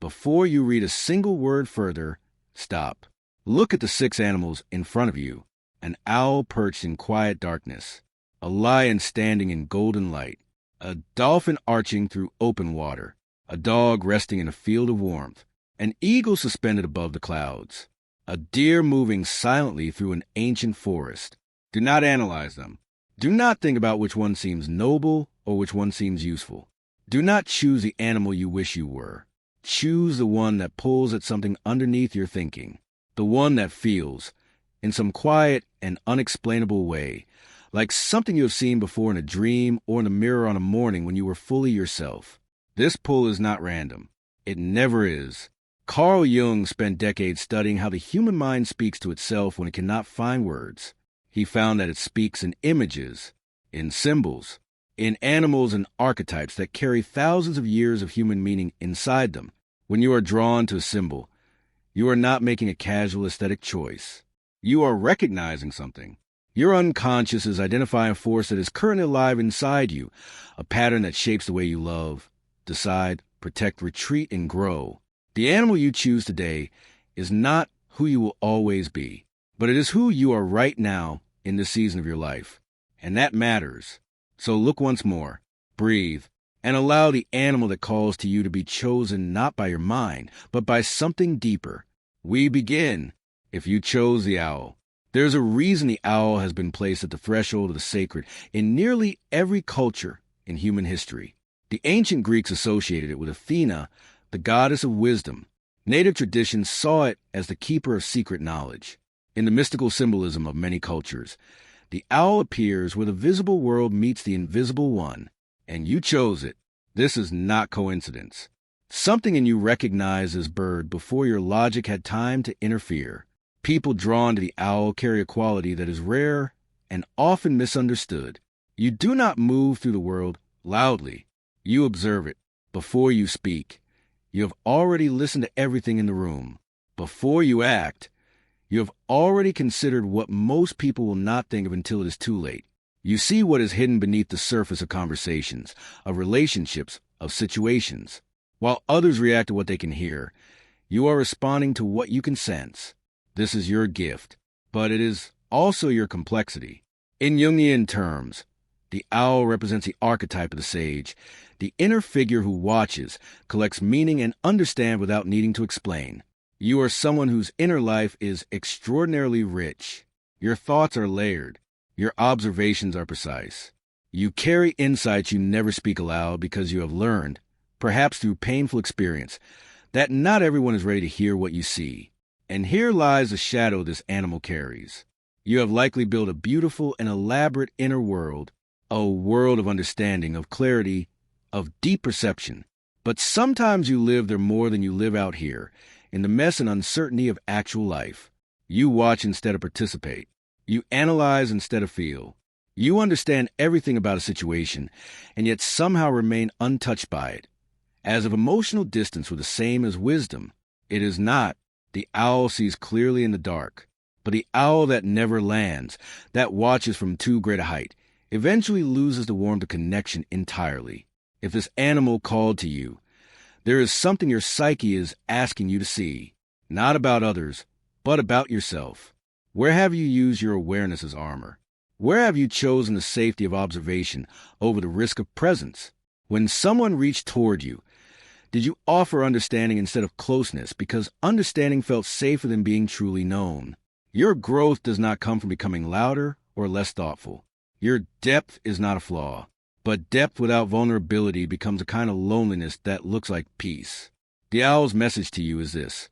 Before you read a single word further, stop. Look at the 6 animals in front of you. An owl perched in quiet darkness, a lion standing in golden light, a dolphin arching through open water, a dog resting in a field of warmth, an eagle suspended above the clouds, a deer moving silently through an ancient forest. Do not analyze them. Do not think about which one seems noble or which one seems useful. Do not choose the animal you wish you were. Choose the one that pulls at something underneath your thinking, the one that feels, in some quiet and unexplainable way, like something you have seen before in a dream or in a mirror on a morning when you were fully yourself. This pull is not random. It never is. Carl Jung spent decades studying how the human mind speaks to itself when it cannot find words. He found that it speaks in images, in symbols, in animals and archetypes that carry thousands of years of human meaning inside them. When you are drawn to a symbol, you are not making a casual aesthetic choice. You are recognizing something. Your unconscious is identifying a force that is currently alive inside you, a pattern that shapes the way you love, decide, protect, retreat, and grow. The animal you choose today is not who you will always be, but it is who you are right now in this season of your life. And that matters. So look once more, breathe, and allow the animal that calls to you to be chosen not by your mind, but by something deeper. We begin. If you chose the owl, there's a reason the owl has been placed at the threshold of the sacred in nearly every culture in human history. The ancient Greeks associated it with Athena, the goddess of wisdom. Native traditions saw it as the keeper of secret knowledge. In the mystical symbolism of many cultures, the owl appears where the visible world meets the invisible one, and you chose it. This is not coincidence. Something in you recognized this bird before your logic had time to interfere. People drawn to the owl carry a quality that is rare and often misunderstood. You do not move through the world loudly. You observe it. Before you speak, you have already listened to everything in the room. Before you act, you have already considered what most people will not think of until it is too late. You see what is hidden beneath the surface of conversations, of relationships, of situations. While others react to what they can hear, you are responding to what you can sense. This is your gift, but it is also your complexity. In Jungian terms, the owl represents the archetype of the sage, the inner figure who watches, collects meaning, and understands without needing to explain. You are someone whose inner life is extraordinarily rich. Your thoughts are layered. Your observations are precise. You carry insights you never speak aloud because you have learned, perhaps through painful experience, that not everyone is ready to hear what you see. And here lies the shadow this animal carries. You have likely built a beautiful and elaborate inner world, a world of understanding, of clarity, of deep perception. But sometimes you live there more than you live out here, in the mess and uncertainty of actual life. You watch instead of participate. You analyze instead of feel. You understand everything about a situation, and yet somehow remain untouched by it. As if emotional distance were the same as wisdom, it is not. The owl sees clearly in the dark, but the owl that never lands, that watches from too great a height, eventually loses the warmth of connection entirely. If this animal called to you, there is something your psyche is asking you to see, not about others, but about yourself. Where have you used your awareness as armor? Where have you chosen the safety of observation over the risk of presence? When someone reached toward you, did you offer understanding instead of closeness because understanding felt safer than being truly known? Your growth does not come from becoming louder or less thoughtful. Your depth is not a flaw, but depth without vulnerability becomes a kind of loneliness that looks like peace. The owl's message to you is this: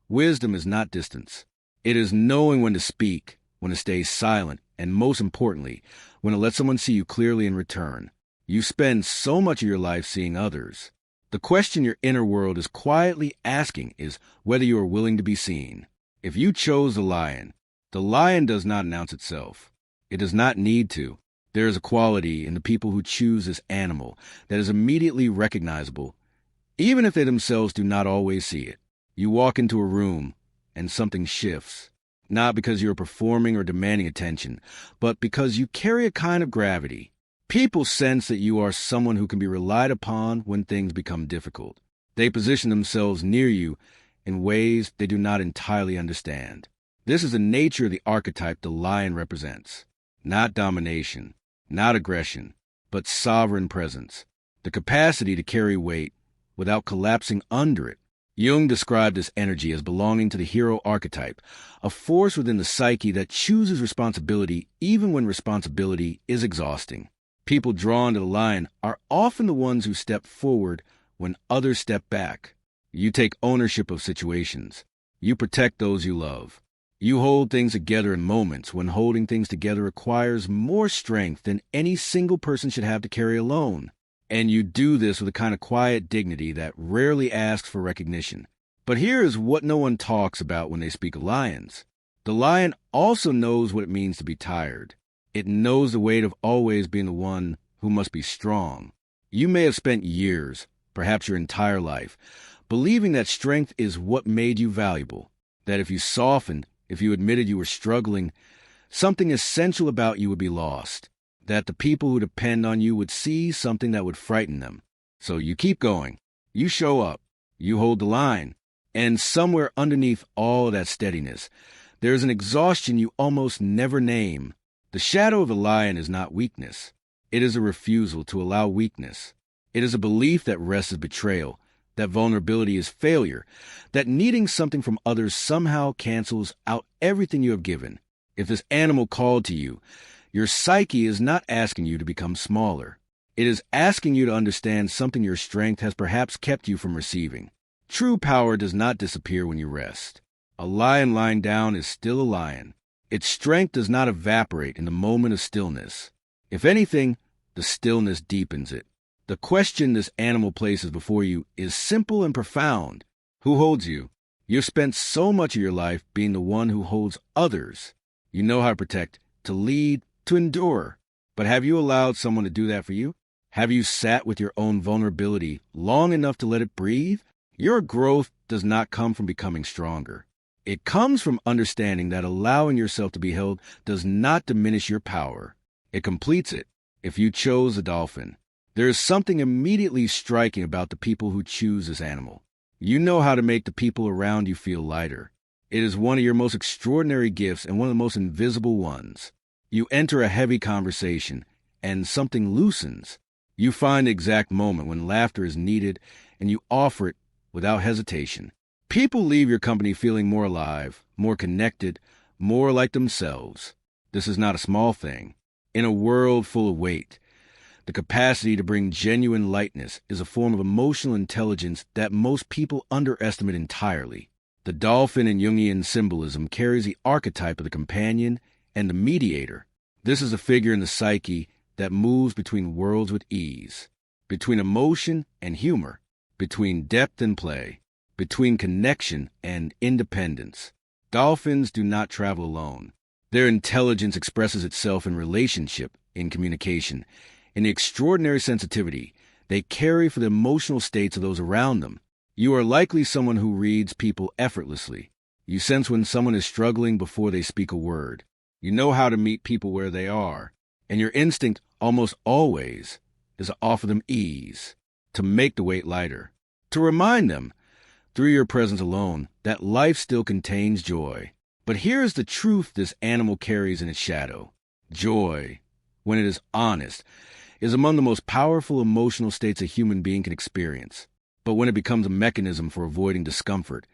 wisdom is not distance. It is knowing when to speak, when to stay silent, and most importantly, when to let someone see you clearly in return. You spend so much of your life seeing others. The question your inner world is quietly asking is whether you are willing to be seen. If you chose the lion does not announce itself. It does not need to. There is a quality in the people who choose this animal that is immediately recognizable, even if they themselves do not always see it. You walk into a room and something shifts, not because you are performing or demanding attention, but because you carry a kind of gravity. People sense that you are someone who can be relied upon when things become difficult. They position themselves near you in ways they do not entirely understand. This is the nature of the archetype the lion represents. Not domination, not aggression, but sovereign presence. The capacity to carry weight without collapsing under it. Jung described this energy as belonging to the hero archetype, a force within the psyche that chooses responsibility even when responsibility is exhausting. People drawn to the lion are often the ones who step forward when others step back. You take ownership of situations. You protect those you love. You hold things together in moments when holding things together requires more strength than any single person should have to carry alone. And you do this with a kind of quiet dignity that rarely asks for recognition. But here is what no one talks about when they speak of lions. The lion also knows what it means to be tired. It knows the weight of always being the one who must be strong. You may have spent years, perhaps your entire life, believing that strength is what made you valuable, that if you softened, if you admitted you were struggling, something essential about you would be lost, that the people who depend on you would see something that would frighten them. So you keep going. You show up. You hold the line. And somewhere underneath all of that steadiness, there is an exhaustion you almost never name. The shadow of the lion is not weakness. It is a refusal to allow weakness. It is a belief that rest is betrayal, that vulnerability is failure, that needing something from others somehow cancels out everything you have given. If this animal called to you, your psyche is not asking you to become smaller. It is asking you to understand something your strength has perhaps kept you from receiving. True power does not disappear when you rest. A lion lying down is still a lion. Its strength does not evaporate in the moment of stillness. If anything, the stillness deepens it. The question this animal places before you is simple and profound. Who holds you? You've spent so much of your life being the one who holds others. You know how to protect, to lead, to endure. But have you allowed someone to do that for you? Have you sat with your own vulnerability long enough to let it breathe? Your growth does not come from becoming stronger. It comes from understanding that allowing yourself to be held does not diminish your power. It completes it. If you chose a dolphin, there is something immediately striking about the people who choose this animal. You know how to make the people around you feel lighter. It is one of your most extraordinary gifts and one of the most invisible ones. You enter a heavy conversation, and something loosens. You find the exact moment when laughter is needed, and you offer it without hesitation. People leave your company feeling more alive, more connected, more like themselves. This is not a small thing. In a world full of weight, the capacity to bring genuine lightness is a form of emotional intelligence that most people underestimate entirely. The dolphin in Jungian symbolism carries the archetype of the companion and the mediator. This is a figure in the psyche that moves between worlds with ease, between emotion and humor, between depth and play, between connection and independence. Dolphins do not travel alone. Their intelligence expresses itself in relationship, in communication, in the extraordinary sensitivity they carry for the emotional states of those around them. You are likely someone who reads people effortlessly. You sense when someone is struggling before they speak a word. You know how to meet people where they are. And your instinct, almost always, is to offer them ease, to make the weight lighter, to remind them, through your presence alone, that life still contains joy. But here is the truth this animal carries in its shadow. Joy, when it is honest, is among the most powerful emotional states a human being can experience. But when it becomes a mechanism for avoiding discomfort,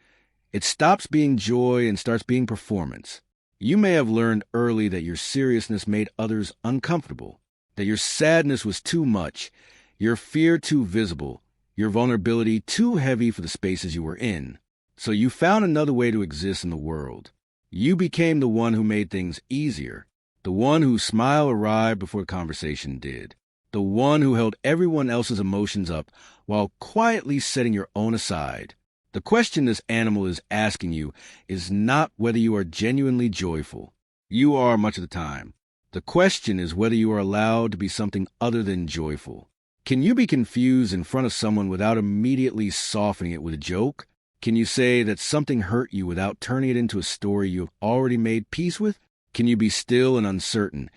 it stops being joy and starts being performance. You may have learned early that your seriousness made others uncomfortable, that your sadness was too much, your fear too visible, your vulnerability too heavy for the spaces you were in. So you found another way to exist in the world. You became the one who made things easier, the one whose smile arrived before the conversation did, the one who held everyone else's emotions up while quietly setting your own aside. The question this animal is asking you is not whether you are genuinely joyful. You are much of the time. The question is whether you are allowed to be something other than joyful. Can you be confused in front of someone without immediately softening it with a joke? Can you say that something hurt you without turning it into a story you have already made peace with? Can you be still and uncertain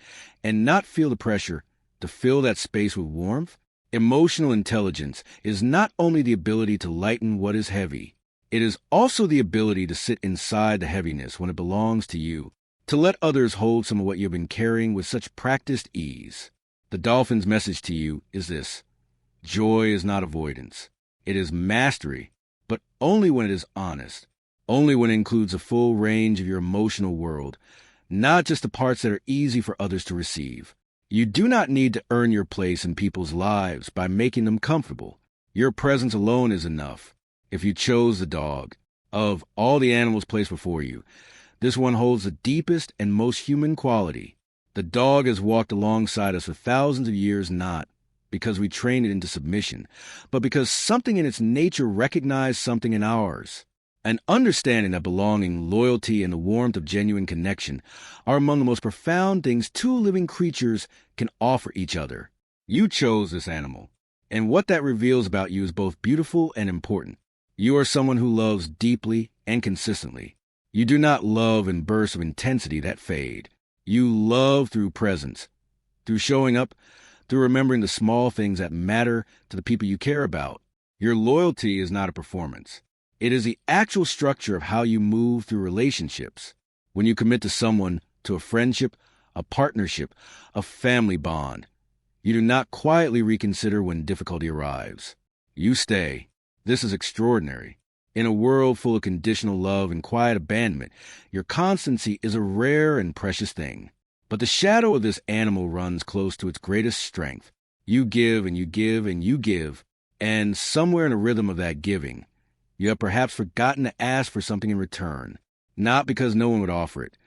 and not feel the pressure to fill that space with warmth? Emotional intelligence is not only the ability to lighten what is heavy, it is also the ability to sit inside the heaviness when it belongs to you, to let others hold some of what you've been carrying with such practiced ease. The dolphin's message to you is this: joy is not avoidance. It is mastery, but only when it is honest, only when it includes a full range of your emotional world, not just the parts that are easy for others to receive. You do not need to earn your place in people's lives by making them comfortable. Your presence alone is enough. If you chose the dog, of all the animals placed before you, this one holds the deepest and most human quality. The dog has walked alongside us for thousands of years, not because we trained it into submission, but because something in its nature recognized something in ours. An understanding that belonging, loyalty, and the warmth of genuine connection are among the most profound things two living creatures can offer each other. You chose this animal, and what that reveals about you is both beautiful and important. You are someone who loves deeply and consistently. You do not love in bursts of intensity that fade. You love through presence, through showing up, through remembering the small things that matter to the people you care about. Your loyalty is not a performance. It is the actual structure of how you move through relationships. When you commit to someone, to a friendship, a partnership, a family bond, you do not quietly reconsider when difficulty arrives. You stay. This is extraordinary. In a world full of conditional love and quiet abandonment, your constancy is a rare and precious thing. But the shadow of this animal runs close to its greatest strength. You give and you give and you give, and somewhere in a rhythm of that giving, you have perhaps forgotten to ask for something in return, not because no one would offer it,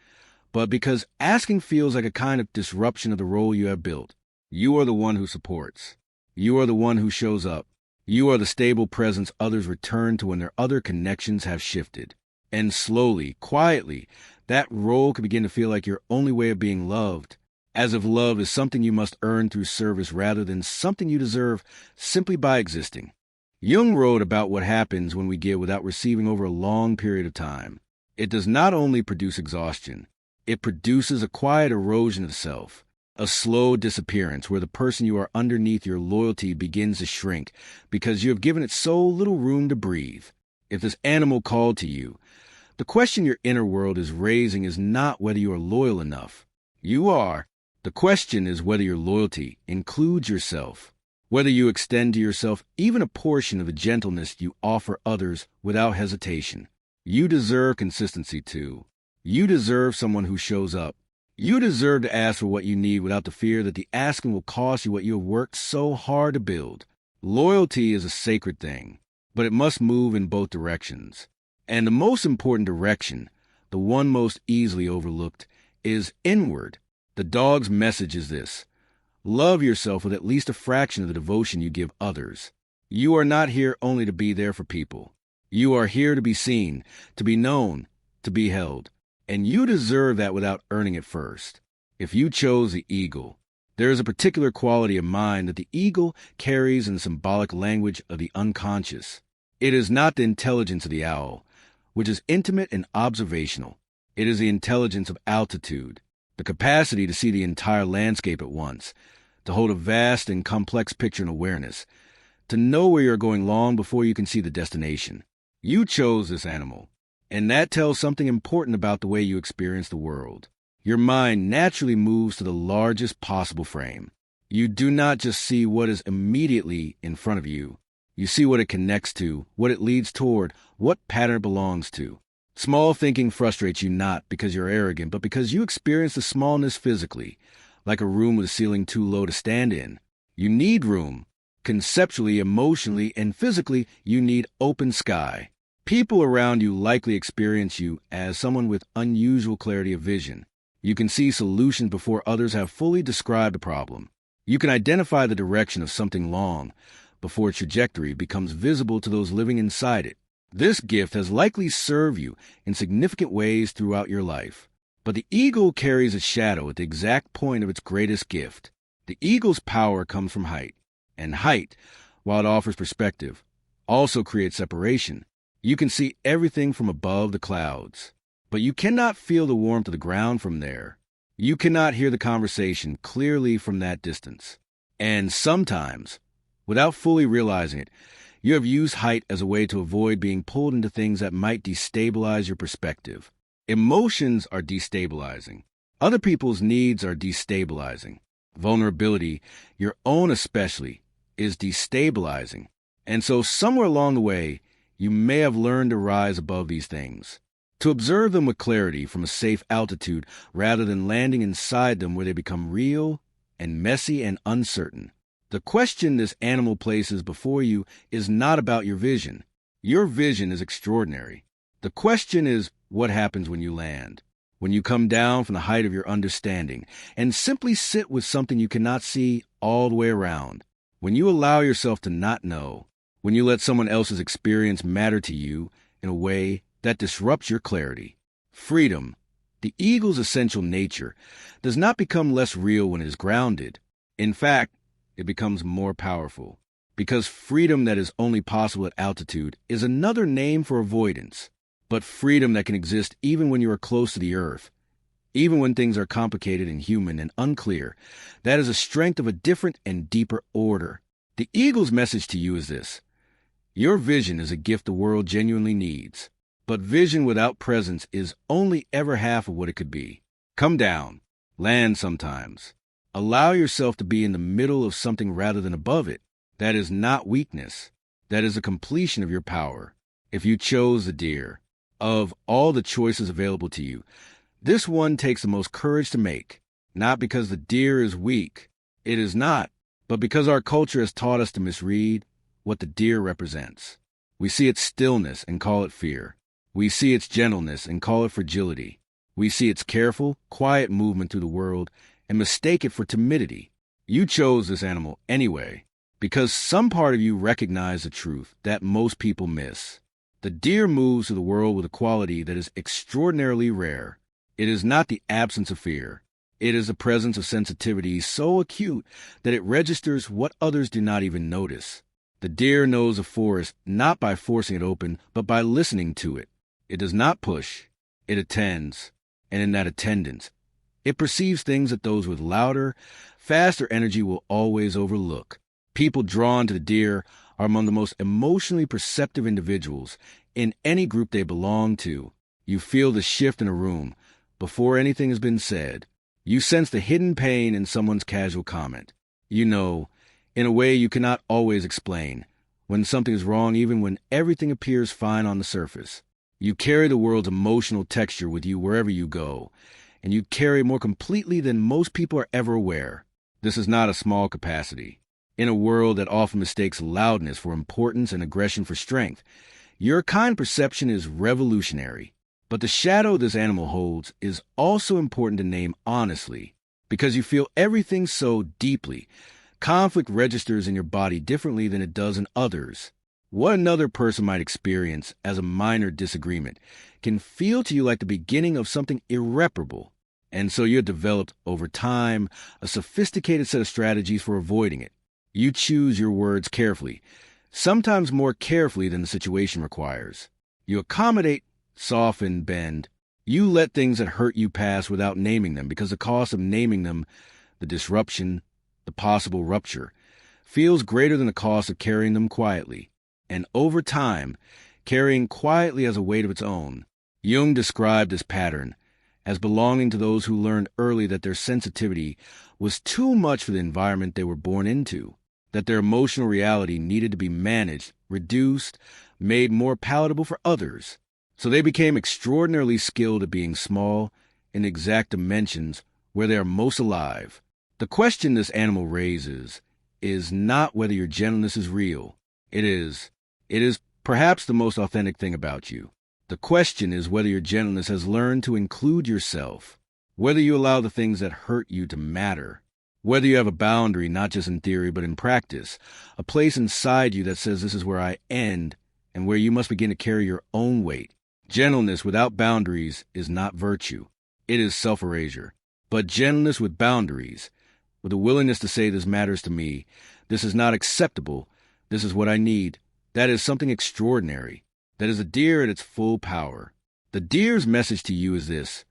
but because asking feels like a kind of disruption of the role you have built. You are the one who supports. You are the one who shows up. You are the stable presence others return to when their other connections have shifted. And slowly, quietly, that role can begin to feel like your only way of being loved, as if love is something you must earn through service rather than something you deserve simply by existing. Jung wrote about what happens when we give without receiving over a long period of time. It does not only produce exhaustion, it produces a quiet erosion of self, a slow disappearance where the person you are underneath your loyalty begins to shrink because you have given it so little room to breathe. If this animal called to you, the question your inner world is raising is not whether you are loyal enough. You are. The question is whether your loyalty includes yourself, whether you extend to yourself even a portion of the gentleness you offer others without hesitation. You deserve consistency too. You deserve someone who shows up. You deserve to ask for what you need without the fear that the asking will cost you what you have worked so hard to build. Loyalty is a sacred thing, but it must move in both directions. And the most important direction, the one most easily overlooked, is inward. The dog's message is this: love yourself with at least a fraction of the devotion you give others. You are not here only to be there for people. You are here to be seen, to be known, to be held. And you deserve that without earning it first. If you chose the eagle, there is a particular quality of mind that the eagle carries in the symbolic language of the unconscious. It is not the intelligence of the owl, which is intimate and observational. It is the intelligence of altitude, the capacity to see the entire landscape at once, to hold a vast and complex picture in awareness, to know where you are going long before you can see the destination. You chose this animal. And that tells something important about the way you experience the world. Your mind naturally moves to the largest possible frame. You do not just see what is immediately in front of you. You see what it connects to, what it leads toward, what pattern it belongs to. Small thinking frustrates you not because you're arrogant, but because you experience the smallness physically, like a room with a ceiling too low to stand in. You need room. Conceptually, emotionally, and physically, you need open sky. People around you likely experience you as someone with unusual clarity of vision. You can see solutions before others have fully described a problem. You can identify the direction of something long before its trajectory becomes visible to those living inside it. This gift has likely served you in significant ways throughout your life. But the eagle carries its shadow at the exact point of its greatest gift. The eagle's power comes from height, and height, while it offers perspective, also creates separation. You can see everything from above the clouds, but you cannot feel the warmth of the ground from there. You cannot hear the conversation clearly from that distance. And sometimes, Without fully realizing it, you have used height as a way to avoid being pulled into things that might destabilize your perspective. Emotions are destabilizing. Other people's needs are destabilizing. Vulnerability, your own especially, is destabilizing. And so somewhere along the way, you may have learned to rise above these things, to observe them with clarity from a safe altitude rather than landing inside them where they become real and messy and uncertain. The question this animal places before you is not about your vision. Your vision is extraordinary. The question is what happens when you land, when you come down from the height of your understanding and simply sit with something you cannot see all the way around, when you allow yourself to not know, when you let someone else's experience matter to you in a way that disrupts your clarity. Freedom, the eagle's essential nature, does not become less real when it is grounded. In fact, it becomes more powerful, because freedom that is only possible at altitude is another name for avoidance. But freedom that can exist even when you are close to the earth, even when things are complicated and human and unclear, that is a strength of a different and deeper order. The eagle's message to you is this: your vision is a gift the world genuinely needs, but vision without presence is only ever half of what it could be. Come down, land sometimes. Allow yourself to be in the middle of something rather than above it. That is not weakness. That is a completion of your power. If you chose the deer, of all the choices available to you, this one takes the most courage to make, not because the deer is weak. It is not, but because our culture has taught us to misread what the deer represents. We see its stillness and call it fear. We see its gentleness and call it fragility. We see its careful, quiet movement through the world and mistake it for timidity. You chose this animal anyway, because some part of you recognized the truth that most people miss. The deer moves through the world with a quality that is extraordinarily rare. It is not the absence of fear. It is the presence of sensitivity so acute that it registers what others do not even notice. The deer knows a forest not by forcing it open, but by listening to it. It does not push. It attends. And in that attendance, it perceives things that those with louder, faster energy will always overlook. People drawn to the deer are among the most emotionally perceptive individuals in any group they belong to. You feel the shift in a room before anything has been said. You sense the hidden pain in someone's casual comment. You know, in a way you cannot always explain, when something is wrong even when everything appears fine on the surface. You carry the world's emotional texture with you wherever you go, and you carry more completely than most people are ever aware. This is not a small capacity. In a world that often mistakes loudness for importance and aggression for strength, your kind perception is revolutionary. But the shadow this animal holds is also important to name honestly, because you feel everything so deeply. Conflict registers in your body differently than it does in others. What another person might experience as a minor disagreement can feel to you like the beginning of something irreparable. And so you've developed, over time, a sophisticated set of strategies for avoiding it. You choose your words carefully, sometimes more carefully than the situation requires. You accommodate, soften, bend. You let things that hurt you pass without naming them, because the cost of naming them, the disruption, the possible rupture, feels greater than the cost of carrying them quietly. And over time, carrying quietly has a weight of its own. Jung described this pattern as belonging to those who learned early that their sensitivity was too much for the environment they were born into, that their emotional reality needed to be managed, reduced, made more palatable for others. So they became extraordinarily skilled at being small in exact dimensions where they are most alive. The question this animal raises is not whether your gentleness is real. It is perhaps the most authentic thing about you. The question is whether your gentleness has learned to include yourself, whether you allow the things that hurt you to matter, whether you have a boundary not just in theory but in practice, a place inside you that says this is where I end and where you must begin to carry your own weight. Gentleness without boundaries is not virtue. It is self-erasure. But gentleness with boundaries, with a willingness to say this matters to me, this is not acceptable, this is what I need, that is something extraordinary. That is a deer at its full power. The deer's message to you is this: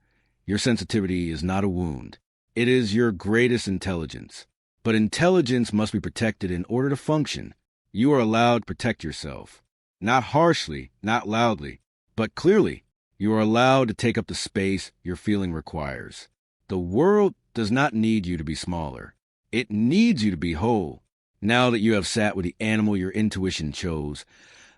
your sensitivity is not a wound. It is your greatest intelligence. But intelligence must be protected in order to function. You are allowed to protect yourself. Not harshly, not loudly, but clearly. You are allowed to take up the space your feeling requires. The world does not need you to be smaller. It needs you to be whole. Now that you have sat with the animal your intuition chose,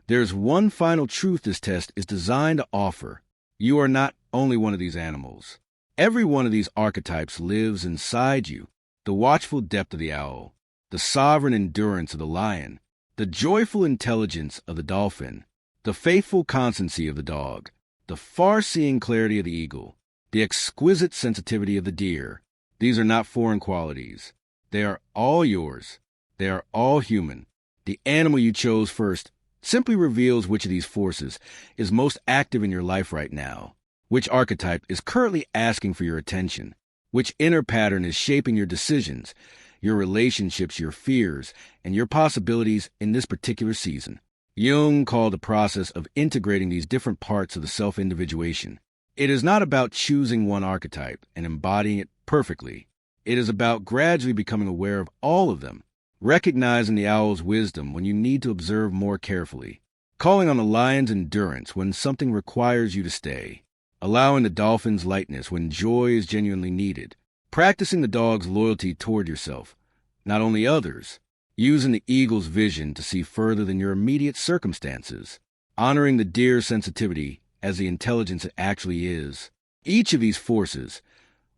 there's one final truth this test is designed to offer. You are not only one of these animals. Every one of these archetypes lives inside you. The watchful depth of the owl, the sovereign endurance of the lion, the joyful intelligence of the dolphin, the faithful constancy of the dog, the far-seeing clarity of the eagle, the exquisite sensitivity of the deer. These are not foreign qualities. They are all yours. They are all human. The animal you chose first simply reveals which of these forces is most active in your life right now, which archetype is currently asking for your attention, which inner pattern is shaping your decisions, your relationships, your fears, and your possibilities in this particular season. Jung called the process of integrating these different parts of the self-individuation. It is not about choosing one archetype and embodying it perfectly. It is about gradually becoming aware of all of them, recognizing the owl's wisdom when you need to observe more carefully, calling on the lion's endurance when something requires you to stay, allowing the dolphin's lightness when joy is genuinely needed, practicing the dog's loyalty toward yourself, not only others, using the eagle's vision to see further than your immediate circumstances, honoring the deer's sensitivity as the intelligence it actually is. Each of these forces,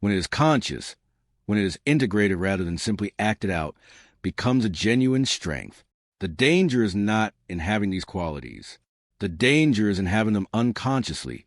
when it is conscious, when it is integrated rather than simply acted out, becomes a genuine strength. The danger is not in having these qualities. The danger is in having them unconsciously,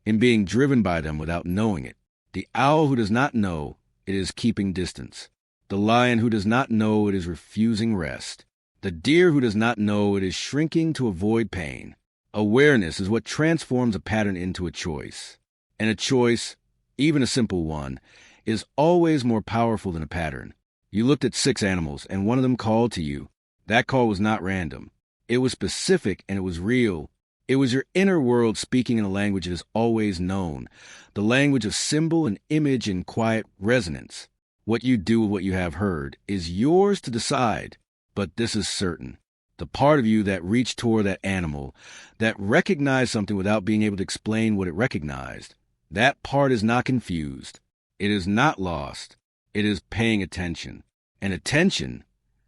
in being driven by them without knowing it. The owl who does not know, it is keeping distance. The lion who does not know, it is refusing rest. The deer who does not know, it is shrinking to avoid pain. Awareness is what transforms a pattern into a choice. And a choice, even a simple one, is always more powerful than a pattern. You looked at 6 animals, and one of them called to you. That call was not random. It was specific, and it was real. It was your inner world speaking in a language it has always known, the language of symbol and image and quiet resonance. What you do with what you have heard is yours to decide, but this is certain. The part of you that reached toward that animal, that recognized something without being able to explain what it recognized, that part is not confused. It is not lost. It is paying attention. And attention,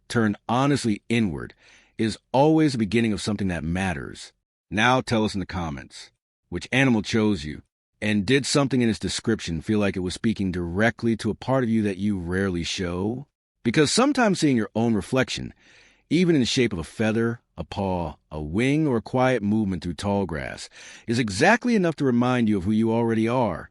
turned honestly inward, is always the beginning of something that matters. Now tell us in the comments, which animal chose you? And did something in its description feel like it was speaking directly to a part of you that you rarely show? Because sometimes seeing your own reflection, even in the shape of a feather, a paw, a wing, or a quiet movement through tall grass, is exactly enough to remind you of who you already are.